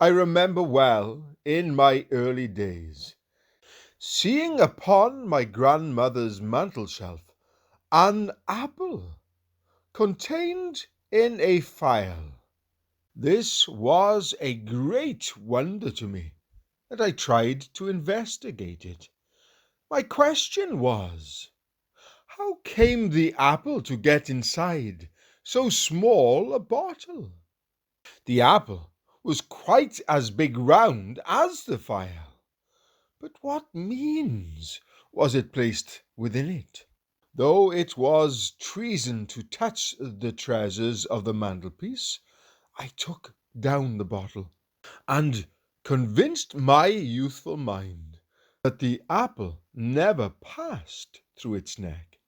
I remember well, in my early days, seeing upon my grandmother's mantel-shelf an apple contained in a phial. This was a great wonder to me, and I tried to investigate it. My question was, how came the apple to get inside so small a bottle? The apple was quite as big round as the phial. But what means was it placed within it? Though it was treason to touch the treasures of the mantelpiece, I took down the bottle, and convinced my youthful mind that the apple never passed through its neck,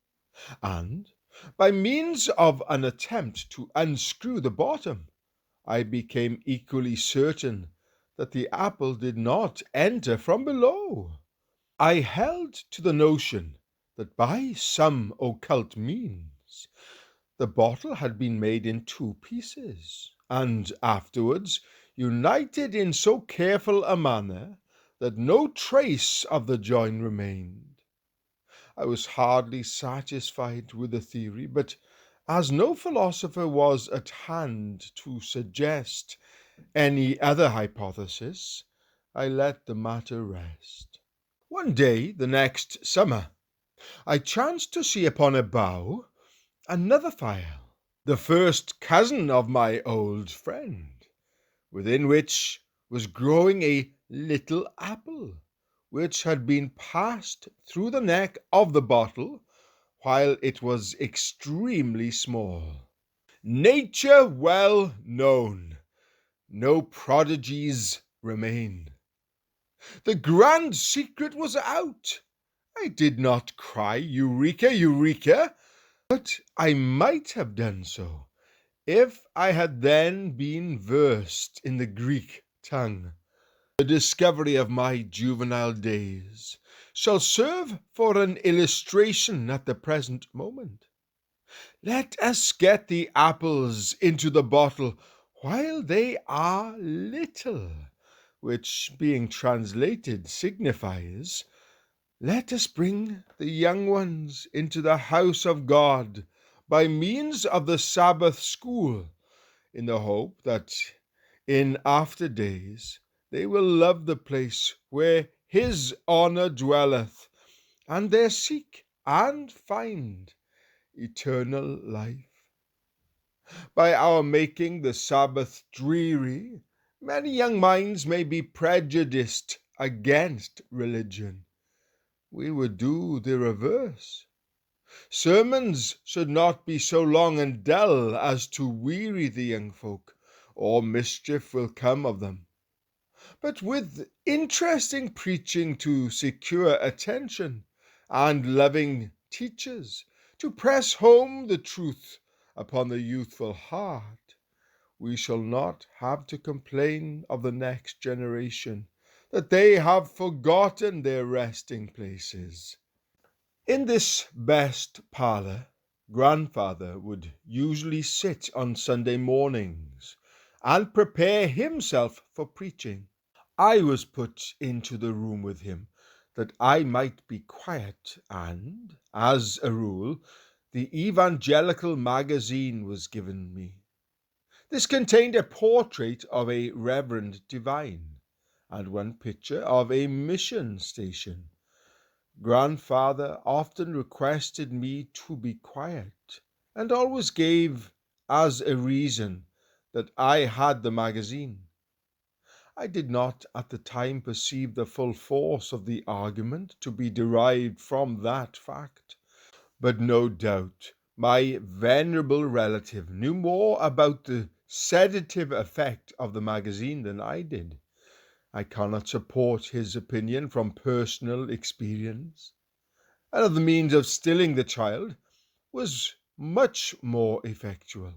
and, by means of an attempt to unscrew the bottom, I became equally certain that the apple did not enter from below. I held to the notion that by some occult means the bottle had been made in two pieces, and afterwards united in so careful a manner that no trace of the join remained. I was hardly satisfied with the theory, but as no philosopher was at hand to suggest any other hypothesis, I let the matter rest. One day, the next summer, I chanced to see upon a bough another phial, the first cousin of my old friend, within which was growing a little apple, which had been passed through the neck of the bottle while it was extremely small. Nature well known, no prodigies remain. The grand secret was out. I did not cry, Eureka, Eureka, but I might have done so if I had then been versed in the Greek tongue. The discovery of my juvenile days shall serve for an illustration at the present moment. Let us get the apples into the bottle while they are little, which, being translated, signifies, let us bring the young ones into the house of God by means of the Sabbath school, in the hope that in after days they will love the place where his honour dwelleth, and there seek and find eternal life. By our making the Sabbath dreary, many young minds may be prejudiced against religion. We would do the reverse. Sermons should not be so long and dull as to weary the young folk, or mischief will come of them, but with interesting preaching to secure attention, and loving teachers to press home the truth upon the youthful heart, we shall not have to complain of the next generation that they have forgotten their resting places. In this best parlour, grandfather would usually sit on Sunday mornings and prepare himself for preaching. I was put into the room with him that I might be quiet, and, as a rule, the Evangelical magazine was given me. This contained a portrait of a reverend divine, and one picture of a mission station. Grandfather often requested me to be quiet, and always gave as a reason that I had the magazine. I did not at the time perceive the full force of the argument to be derived from that fact, but no doubt my venerable relative knew more about the sedative effect of the magazine than I did. I cannot support his opinion from personal experience. Another means of stilling the child was much more effectual.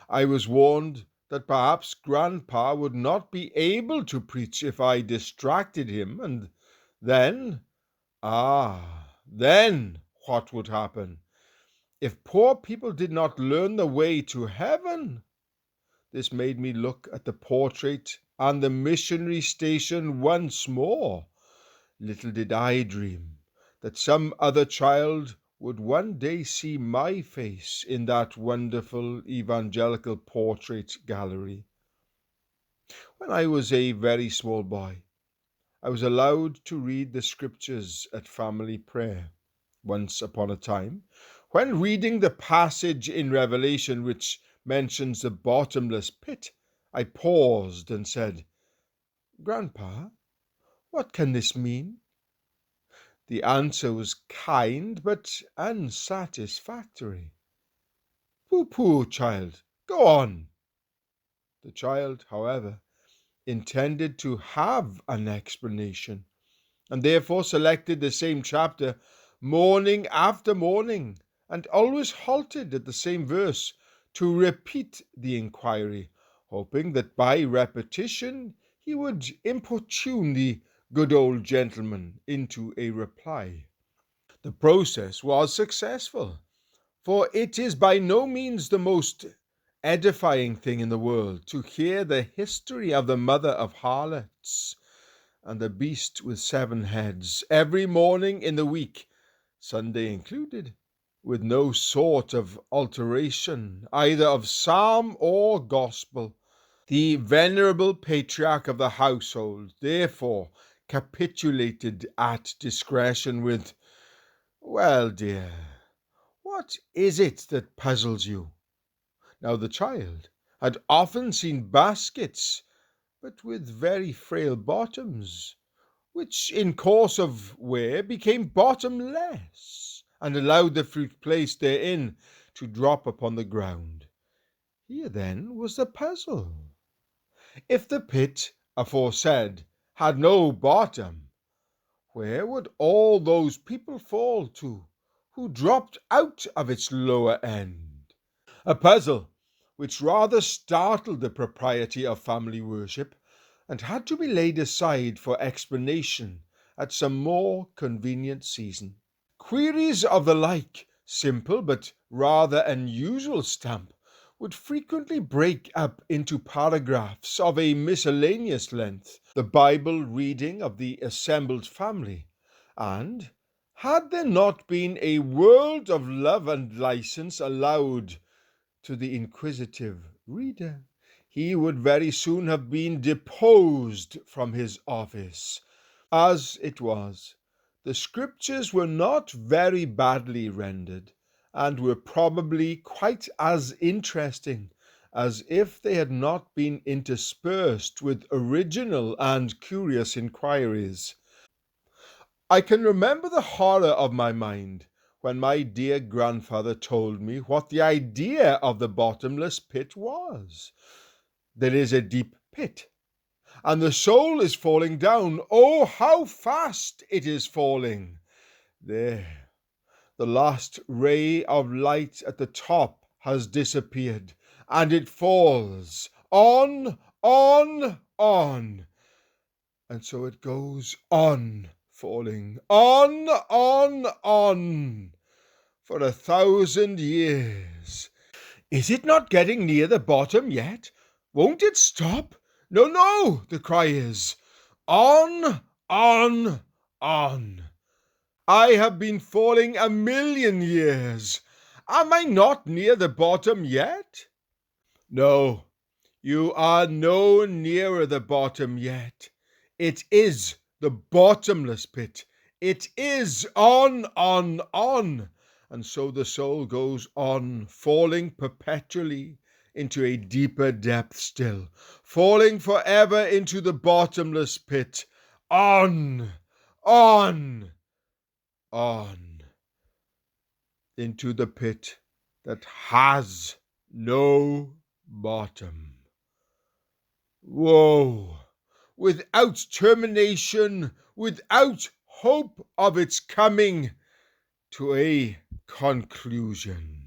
I was warned that perhaps grandpa would not be able to preach if I distracted him, and then, then what would happen? If poor people did not learn the way to heaven? This made me look at the portrait and the missionary station once more. Little did I dream that some other child would one day see my face in that wonderful evangelical portrait gallery. When I was a very small boy, I was allowed to read the scriptures at family prayer. Once upon a time, when reading the passage in Revelation which mentions the bottomless pit, I paused and said, "Grandpa, what can this mean?" The answer was kind but unsatisfactory. "Pooh, child, go on." The child, however, intended to have an explanation, and therefore selected the same chapter morning after morning, and always halted at the same verse to repeat the inquiry, hoping that by repetition he would importune the good old gentleman into a reply. The process was successful, for it is by no means the most edifying thing in the world to hear the history of the mother of harlots and the beast with 7 heads every morning in the week, Sunday included, with no sort of alteration either of psalm or gospel. The venerable patriarch of the household therefore capitulated at discretion with, "Well, dear, what is it that puzzles you?" Now the child had often seen baskets, but with very frail bottoms, which in course of wear became bottomless, and allowed the fruit placed therein to drop upon the ground. Here then was the puzzle. If the pit aforesaid had no bottom, where would all those people fall to who dropped out of its lower end? A puzzle which rather startled the propriety of family worship, and had to be laid aside for explanation at some more convenient season. Queries of the like simple but rather unusual stamp would frequently break up into paragraphs of a miscellaneous length, the Bible reading of the assembled family, and, had there not been a world of love and license allowed to the inquisitive reader, he would very soon have been deposed from his office. As it was, the scriptures were not very badly rendered, and were probably quite as interesting as if they had not been interspersed with original and curious inquiries. I can remember the horror of my mind when my dear grandfather told me what the idea of the bottomless pit was. There is a deep pit, and the soul is falling down. Oh, how fast it is falling! There, the last ray of light at the top has disappeared, and it falls on, and so it goes on falling, on, for 1,000 years. Is it not getting near the bottom yet? Won't it stop? No, no, the cry is, on. I have been falling 1,000,000 years. Am I not near the bottom yet? No, you are no nearer the bottom yet. It is the bottomless pit. It is on. And so the soul goes on, falling perpetually into a deeper depth still, falling forever into the bottomless pit. On, into the pit that has no bottom. Woe! Without termination, without hope of its coming to a conclusion.